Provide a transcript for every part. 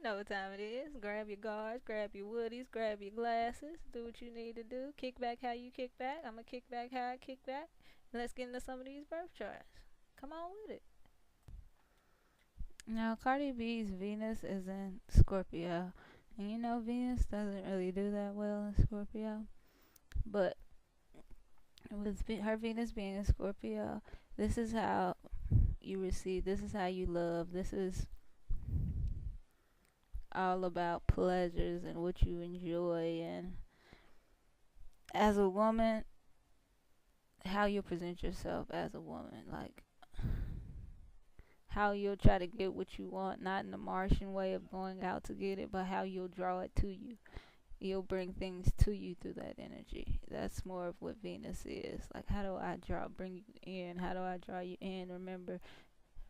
know what time it is. Grab your guards, grab your woodies, grab your glasses. Do what you need to do. Kick back how you kick back. I'ma kick back how I kick back. And let's get into some of these birth charts. Come on with it. Now, Cardi B's Venus is in Scorpio. And you know, Venus doesn't really do that well in Scorpio. But with her Venus being in Scorpio, this is how you receive, this is how you love, this is all about pleasures and what you enjoy. And as a woman, how you present yourself as a woman, like how you'll try to get what you want, not in the Martian way of going out to get it, but how you'll draw it to you. You'll bring things to you through that energy. That's more of what Venus is. Like, how do I bring you in? How do I draw you in? Remember,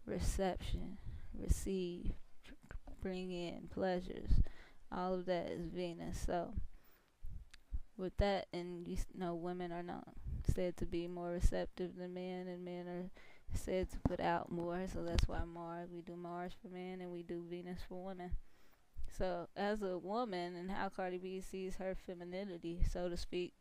reception, receive, bring in pleasures. All of that is Venus. So, with that, and you know, women are not said to be more receptive than men, and men are said to put out more. So that's why we do Mars for men, and we do Venus for women. So, as a woman, and how Cardi B sees her femininity, so to speak,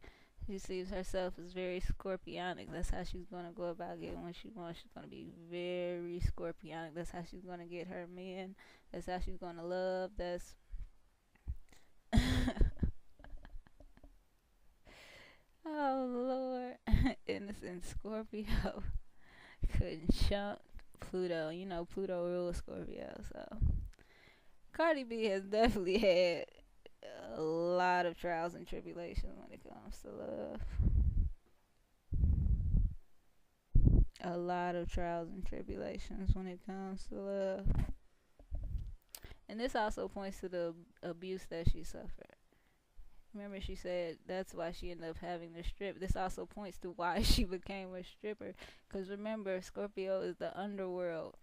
she sees herself as very scorpionic. That's how she's going to go about getting what she wants. She's going to be very scorpionic. That's how she's going to get her men. That's how she's going to love. That's oh, Lord. Innocent Scorpio conjunct Pluto. You know, Pluto rules Scorpio, so Cardi B has definitely had a lot of trials and tribulations when it comes to love. A lot of trials and tribulations when it comes to love. And this also points to the abuse that she suffered. Remember, she said that's why she ended up having to strip. This also points to why she became a stripper. Because remember, Scorpio is the underworld,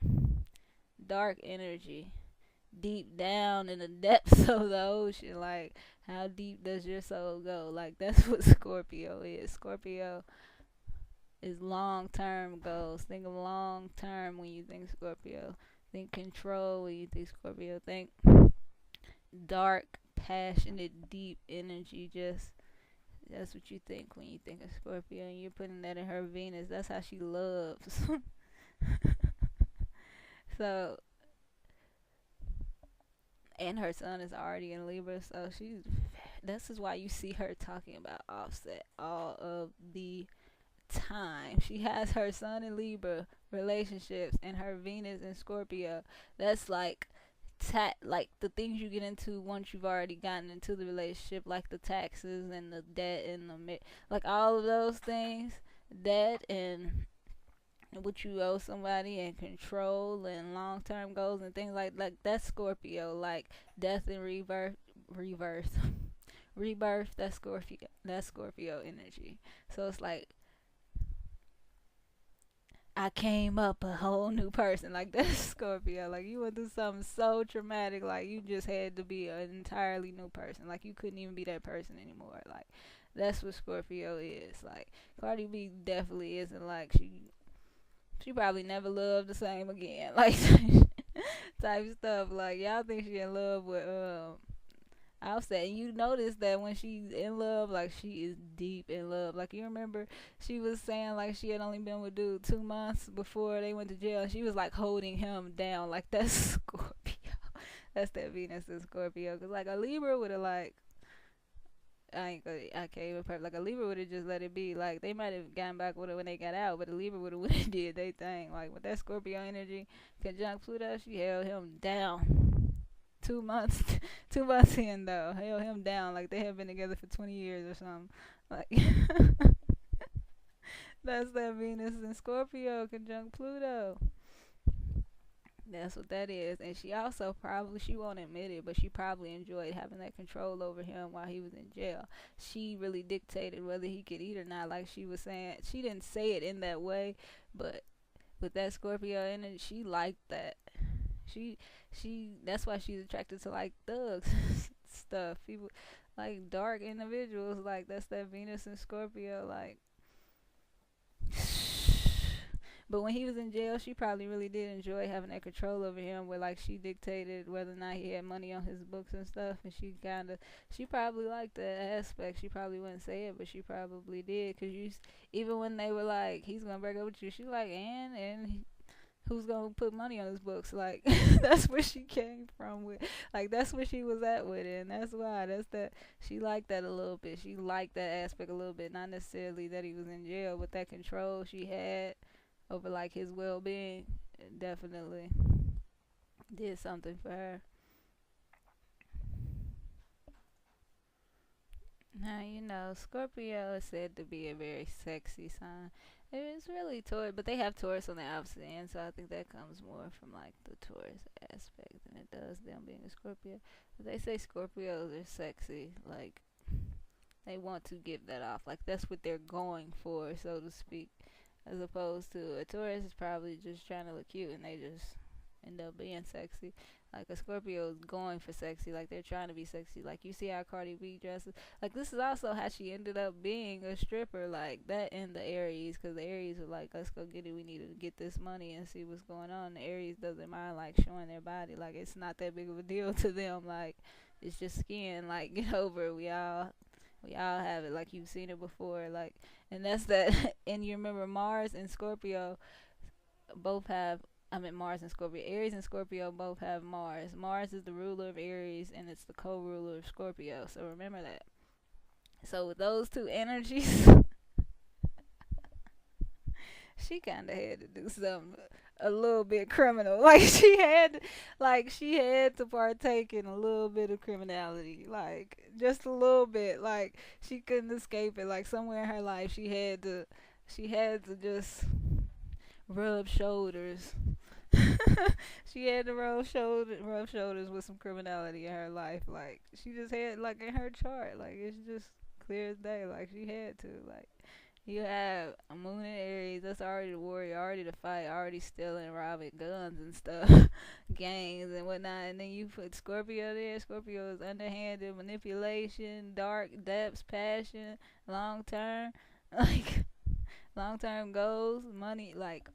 dark energy, deep down in the depths of the ocean. Like, how deep does your soul go? Like, that's what Scorpio is. Scorpio is long-term goals. Think of long-term when you think Scorpio. Think control when you think Scorpio. Think dark, passionate, deep energy. Just that's what you think when you think of Scorpio. And you're putting that in her Venus. That's how she loves. So, and her sun is already in Libra, so this is why you see her talking about Offset all of the time. She has her sun in Libra, relationships, and her Venus in Scorpio. That's like like the things you get into once you've already gotten into the relationship, like the taxes and the debt and like all of those things, debt and what you owe somebody, and control and long-term goals and things like that's Scorpio. Like death and rebirth that's Scorpio energy. So it's like, I came up a whole new person. Like, that's Scorpio. Like, you went through something so traumatic, like you just had to be an entirely new person. Like, you couldn't even be that person anymore. Like, that's what Scorpio is. Like, Cardi B definitely isn't like she probably never loved the same again. Like, type stuff. Like, y'all think she in love with Offset, and you notice that when she's in love, like, she is deep in love. Like, you remember she was saying like she had only been with dude 2 months before they went to jail. She was like holding him down. Like, that's Scorpio. That's that Venus in Scorpio. Cause like a Libra would have like, I can't even perfect. Like, a Libra would have just let it be. Like, they might have gotten back with it when they got out, but a Libra would have did they thing. Like, with that Scorpio energy conjunct Pluto, she held him down. 2 months, 2 months in though, held him down like they have been together for 20 years or something. Like, that's that Venus in Scorpio conjunct Pluto. That's what that is. And she also she won't admit it, but she probably enjoyed having that control over him while he was in jail. She really dictated whether he could eat or not. Like she was saying, she didn't say it in that way, but with that Scorpio energy, she liked that. She that's why she's attracted to like thugs stuff. People like dark individuals. Like, that's that Venus and Scorpio. Like, But when he was in jail, she probably really did enjoy having that control over him, where like she dictated whether or not he had money on his books and stuff, and she probably liked that aspect. She probably wouldn't say it, but she probably did, cause even when they were like, he's gonna break up with you, she like, and who's gonna put money on his books? Like that's where she came from with, like that's where she was at with it, and that's why she liked that a little bit. She liked that aspect a little bit, not necessarily that he was in jail, but that control she had over like his well-being definitely did something for her. Now, Scorpio is said to be a very sexy sign. It's really Taurus, but they have Taurus on the opposite end, so I think that comes more from like the Taurus aspect than it does them being a Scorpio. But they say Scorpios are sexy, like they want to give that off, like that's what they're going for, so to speak, as opposed to a Taurus is probably just trying to look cute and they just end up being sexy. Like a Scorpio is going for sexy, like they're trying to be sexy. Like you see how Cardi B dresses. Like this is also how she ended up being a stripper, like that in the Aries, because the Aries are like, let's go get it. We need to get this money and see what's going on. The Aries doesn't mind like showing their body, like it's not that big of a deal to them. Like it's just skin. Like get over it. We all have it. Like you've seen it before. Like, and that's that. And you remember Mars and Scorpio both have, Mars and Scorpio. Aries and Scorpio both have Mars. Mars is the ruler of Aries and it's the co-ruler of Scorpio. So remember that. So with those two energies, she kind of had to do something a little bit criminal. Like she had to partake in a little bit of criminality. Like just a little bit. Like she couldn't escape it. Like somewhere in her life, she had to just rub shoulders. She had to rub shoulders with some criminality in her life. Like she just had, like in her chart, like it's just clear as day. Like she had to. Like you have a moon in Aries, that's already the warrior, already the fight, already stealing, robbing, guns and stuff, gangs and whatnot. And then you put Scorpio there. Scorpio is underhanded, manipulation, dark depths, passion, long term, like long term goals, money, like.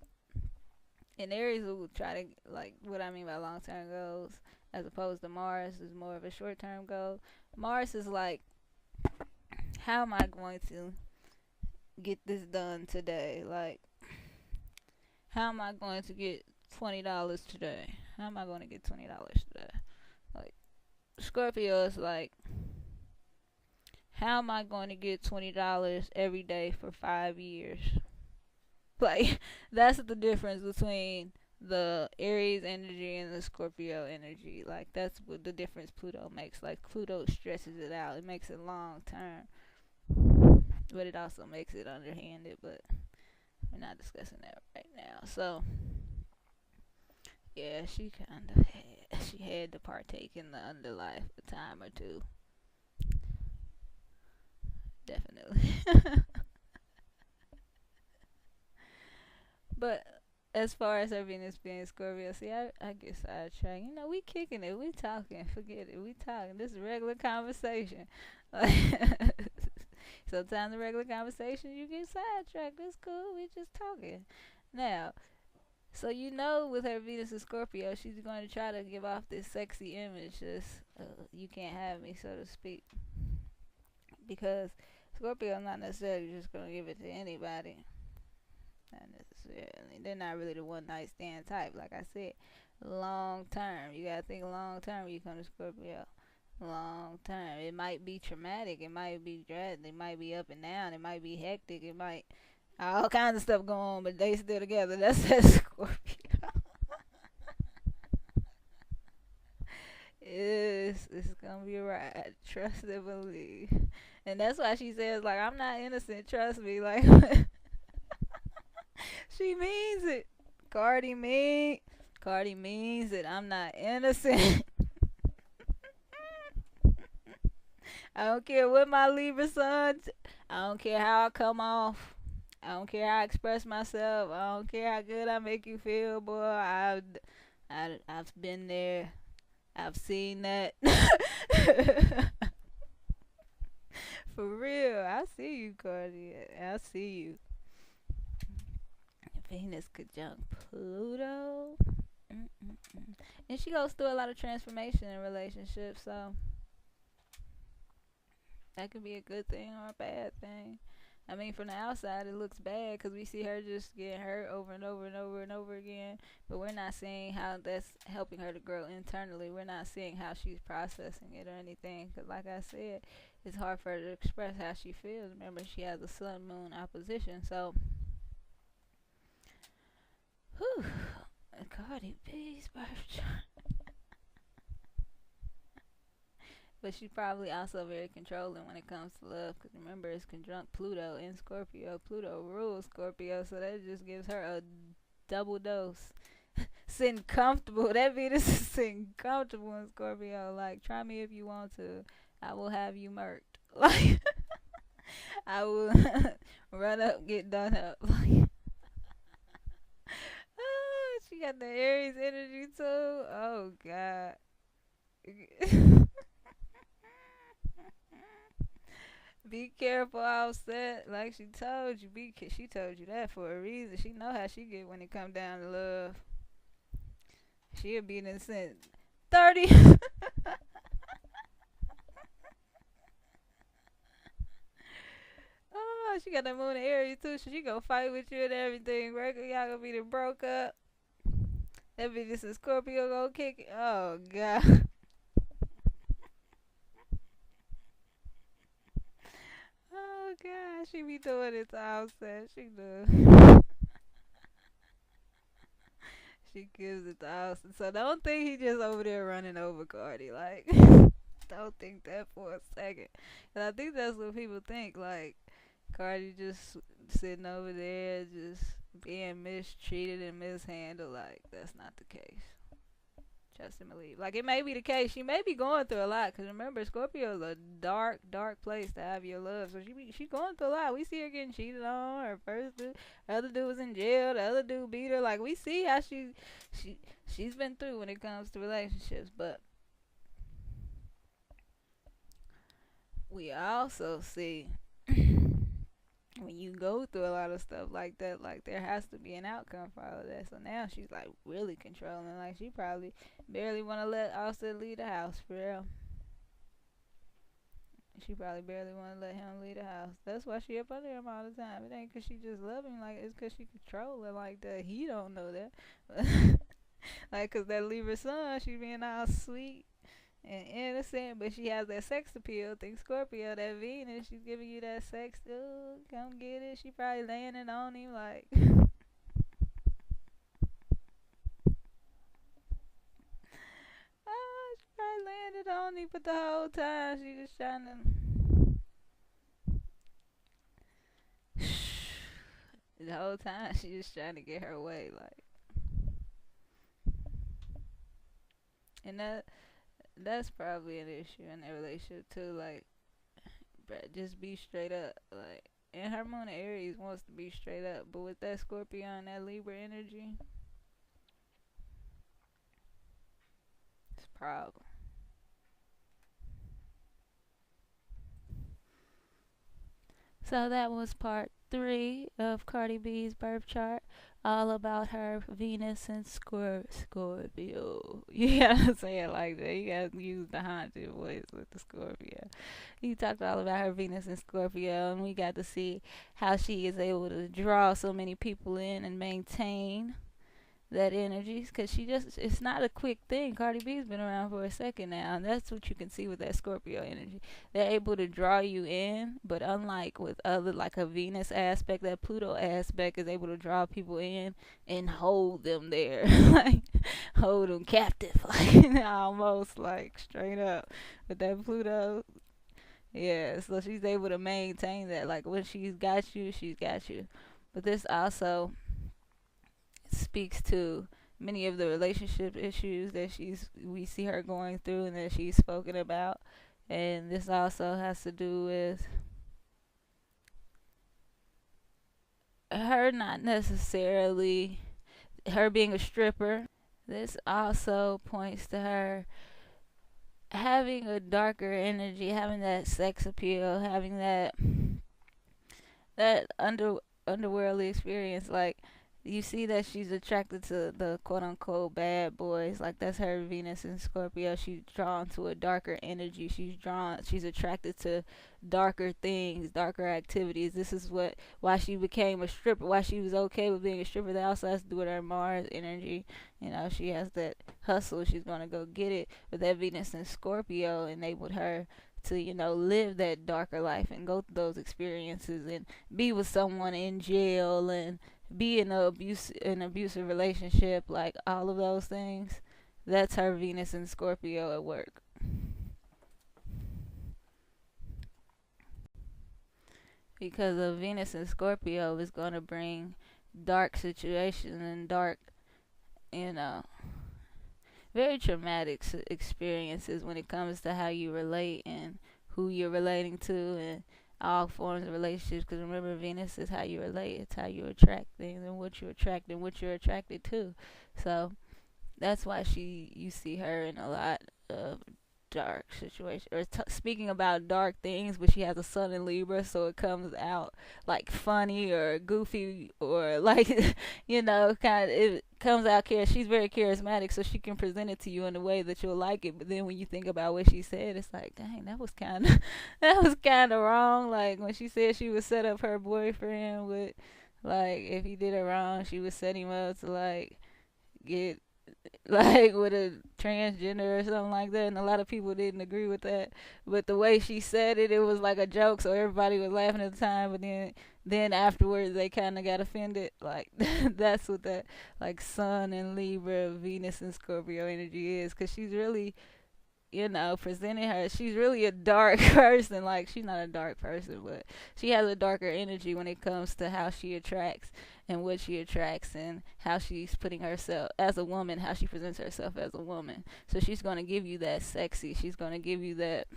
And Aries will try to, like, what I mean by long term goals, as opposed to Mars is more of a short term goal. Mars is like, how am I going to get this done today? Like, how am I going to get $20 today? How am I going to get $20 today? Like, Scorpio is like, how am I going to get $20 every day for 5 years? Like, that's the difference between the Aries energy and the Scorpio energy. Like, that's what the difference Pluto makes. Like, Pluto stretches it out. It makes it long term. But it also makes it underhanded. But we're not discussing that right now. So, yeah, she had to partake in the underlife a time or two. Definitely. But as far as her Venus being Scorpio, see, I get sidetracked. We kicking it, we talking, forget it, we talking. This is regular conversation. Like, sometimes the regular conversation you get sidetracked. It's cool, we just talking. Now, so with her Venus and Scorpio, she's going to try to give off this sexy image, this you can't have me, so to speak, because Scorpio not necessarily just going to give it to anybody. Not necessarily. They're not really the one night stand type. Like I said, long term. You gotta think long term when you come to Scorpio. Long term. It might be traumatic. It might be dread. It might be up and down. It might be hectic. It might all kinds of stuff going on, but they still together. That's that Scorpio. It's gonna be right. Trust and believe. And that's why she says, like, I'm not innocent. Trust me. Like. She means it. Cardi means it. I'm not innocent. I don't care what my Libra sun. I don't care how I come off. I don't care how I express myself. I don't care how good I make you feel, boy. I've been there. I've seen that. For real. I see you, Cardi. I see you. Venus conjunct Pluto. Mm-mm-mm. And she goes through a lot of transformation in relationships, so that could be a good thing or a bad thing. I mean, from the outside, it looks bad because we see her just getting hurt over and over and over and over again. But we're not seeing how that's helping her to grow internally. We're not seeing how she's processing it or anything. Because, like I said, it's hard for her to express how she feels. Remember, she has a sun moon opposition. So, whew. Cardi B's birth chart. But she's probably also very controlling when it comes to love. Because remember, it's conjunct Pluto in Scorpio. Pluto rules Scorpio, so that just gives her a double dose. Sitting comfortable. That Venus is sitting comfortable in Scorpio. Like, try me if you want to. I will have you murked. Like, I will run up, get done up. Like, oh, she got the Aries energy too. Oh, God. Be careful, Offset. Like she told you, she told you that for a reason. She know how she get when it come down to love. She'll be in since 30. Oh, she got that moon in Aries too. So she gonna fight with you and everything. Right? Y'all gonna be the broke up. That Venus and Scorpio gonna kick it. Oh, God. Oh, God, she be doing it to Offset. She do. She gives it to Offset. So don't think he just over there running over Cardi. Like, don't think that for a second. And I think that's what people think. Like, Cardi just sitting over there, just being mistreated and mishandled. Like, that's not the case. Trust and believe. Like, it may be the case. She may be going through a lot. Because remember, Scorpio is a dark, dark place to have your love. So she going through a lot. We see her getting cheated on. Her first dude, the other dude was in jail. The other dude beat her. Like, we see how she's been through when it comes to relationships. But we also see when you go through a lot of stuff like that, like there has to be an outcome for all of that. So now she's like really controlling. Like she probably barely want to let Austin leave the house for real. She probably barely want to let him leave the house. That's why she up under him all the time. It ain't 'cause she just love him. Like it's 'cause she controlling like that. He don't know that. Like 'cause that Libra sun, she being all sweet and innocent, but she has that sex appeal. Think Scorpio, that Venus, she's giving you that sex. Ooh, come get it. She probably laying it on him like. Oh, she probably laying it on him, but the whole time she just trying to. The whole time she just trying to get her way, like. And that's probably an issue in their relationship too. Like, bruh, just be straight up. Like, and her moon Aries wants to be straight up, but with that Scorpio and that Libra energy, it's a problem. So that was part 3 of Cardi B's birth chart, all about her Venus and Scorpio. You gotta say it like that. You gotta use the haunted voice with the Scorpio. You talked all about her Venus and Scorpio, and we got to see how she is able to draw so many people in and maintain that energy, because it's not a quick thing. Cardi B's been around for a second now, and that's what you can see with that Scorpio energy. They're able to draw you in, but unlike with other, like a Venus aspect, that Pluto aspect is able to draw people in and hold them there. Like hold them captive, like almost like straight up. With that Pluto, yeah, so she's able to maintain that. Like when she's got you, she's got you. But this also speaks to many of the relationship issues that we see her going through and that she's spoken about. And this also has to do with her not necessarily her being a stripper. This also points to her having a darker energy, having that sex appeal, having that underworldly experience. Like you see that she's attracted to the quote unquote bad boys. Like that's her Venus in Scorpio. She's drawn to a darker energy. She's attracted to darker things, darker activities. This is why she became a stripper, why she was okay with being a stripper. That also has to do with her Mars energy. You know, she has that hustle. She's gonna go get it. But that Venus in Scorpio enabled her to, you know, live that darker life and go through those experiences and be with someone in jail and be in an abusive relationship, like all of those things. That's her Venus and Scorpio at work. Because a Venus and Scorpio is going to bring dark situations and dark, you know, very traumatic experiences when it comes to how you relate and who you're relating to and all forms of relationships. Because remember, Venus is how you relate. It's how you attract things and what you attract and what you're attracted to. So that's why you see her in a lot of dark situation, or speaking about dark things, but she has a sun in Libra, so it comes out like funny or goofy or like you know, kind of, it comes out she's very charismatic, so she can present it to you in a way that you'll like it. But then when you think about what she said, it's like, dang, that was kind of that was kind of wrong. Like when she said she would set up her boyfriend with, like, if he did her wrong, she would set him up to like get like with a transgender or something like that, and a lot of people didn't agree with that. But the way she said it, it was like a joke, so everybody was laughing at the time. But then afterwards, they kind of got offended. Like that's what that like Sun and Libra, Venus and Scorpio energy is, because she's really, you know, presenting her. She's really a dark person. Like, she's not a dark person, but she has a darker energy when it comes to how she attracts and what she attracts and how she's putting herself as a woman, how she presents herself as a woman. So she's going to give you that sexy. She's going to give you that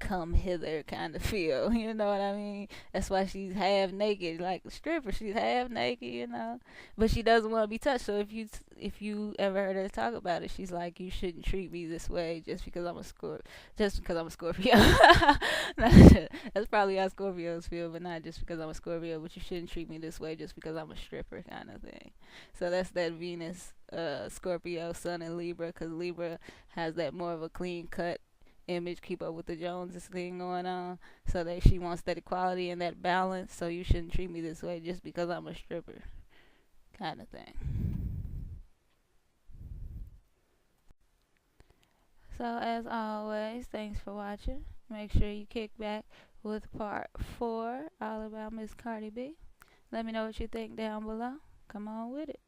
come hither kind of feel, you know what I mean? That's why she's half naked, like a stripper. She's half naked, you know, but she doesn't want to be touched. So if you ever heard her talk about it, she's like, you shouldn't treat me this way just because I'm a Scorpio. That's probably how Scorpios feel, but not just because I'm a Scorpio. But you shouldn't treat me this way just because I'm a stripper, kind of thing. So that's that Venus, Scorpio, Sun, and Libra, because Libra has that more of a clean cut image, keep up with the Joneses thing going on. So that she wants that equality and that balance. So you shouldn't treat me this way just because I'm a stripper, kind of thing. So as always, thanks for watching. Make sure you kick back with part 4, all about Miss Cardi B. Let me know what you think down below. Come on with it.